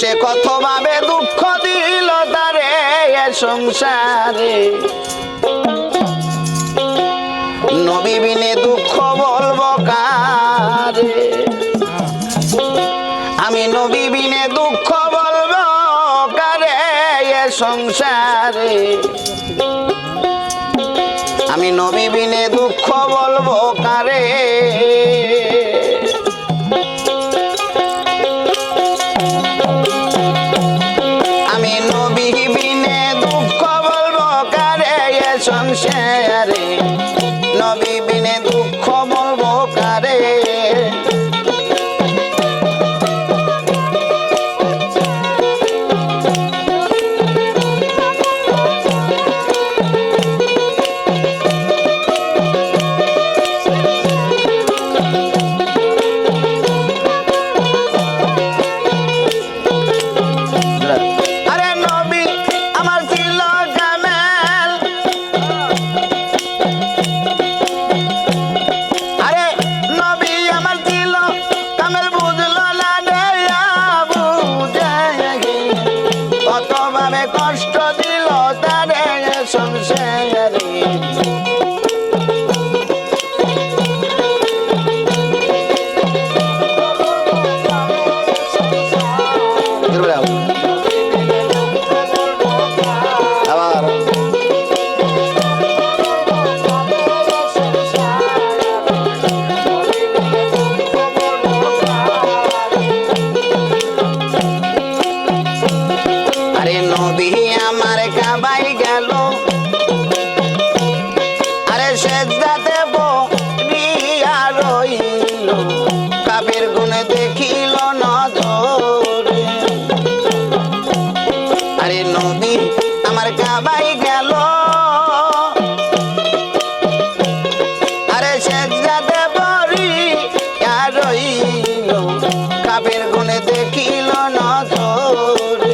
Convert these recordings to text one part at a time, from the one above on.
সে কত ভাবে দুঃখ দিল তারে এ সংসারে নবী বিনে দুঃখ বলবো কারে আমি নবী বিনে দুঃখ বলবো কারে এ সংসারে আমি নবী বিনে দুঃখ বলবো কারে আমি নবী বিনে দুঃখ বলবো কারে এ সংসারে নবী বিনে দুঃখ বলবো কারে কষ্ট দিল তারে সংসারে নবী আমার কাবাই গেল আরে সেজদাতে বলিয়া রইল কাবের গুণে দেখিল নজরে আরে নবী আমার কাবাই গেল আরে সেজদাতে বলিয়া রইল কাবের গুণে দেখিল নজরে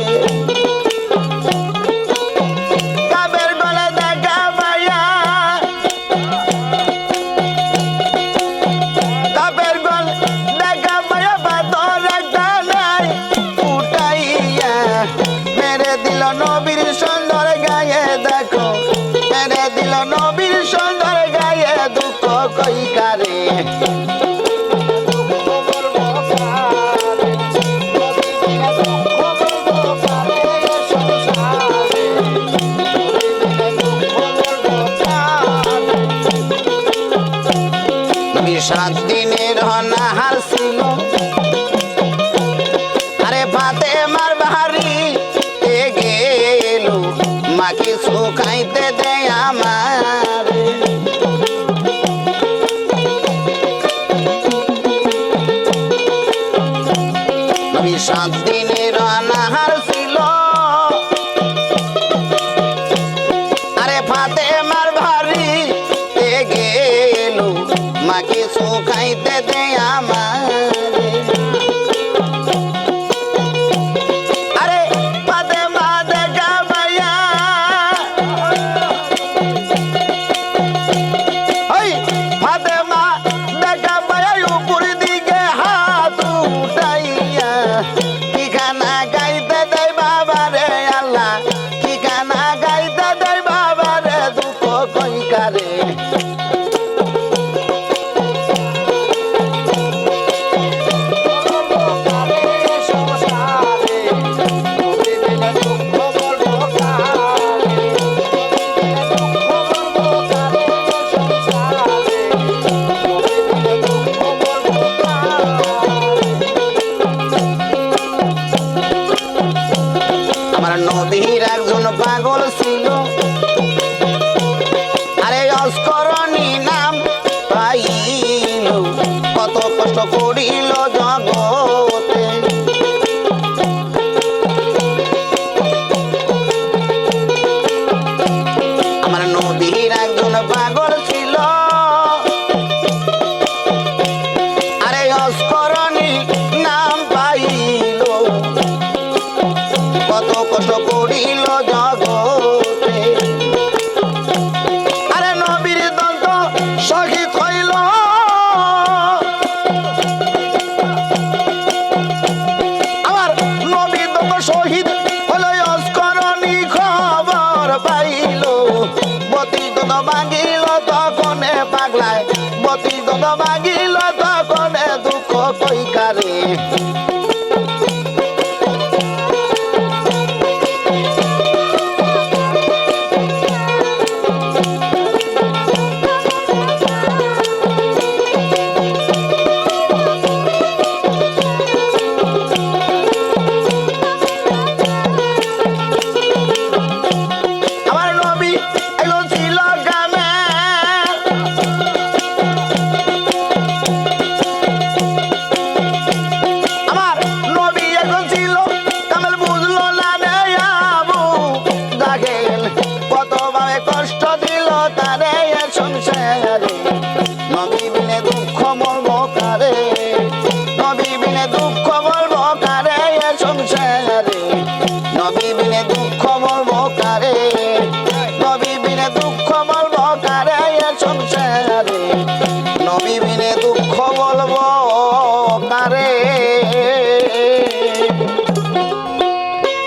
নবীর সুন্দর গায়ে দেখো মেরে দিল নবীর সুন্দর গায়ে দুঃখ কই কারে নবী 7 দিনের অনাহার ছিল আরে ফাতেমার বাড়ি মা কিছু খাইতে দেয় আমার নবী 7 দিনের অনাহার ছিল আরে ফাতেমার বাড়িতে গেল মা কিছু খাইতে দেয় আমার নবীর একজন পাগল ছিল আরে অস্করণী নাম পাইল কত কষ্ট করিল জগতে আমার নবীর একজন পাগল ছিল আরে অস্করণী নাম পাইল কত কষ্ট করিল জগতে পদ ভাঙিল তখন দুঃখ কইকারে দুঃখ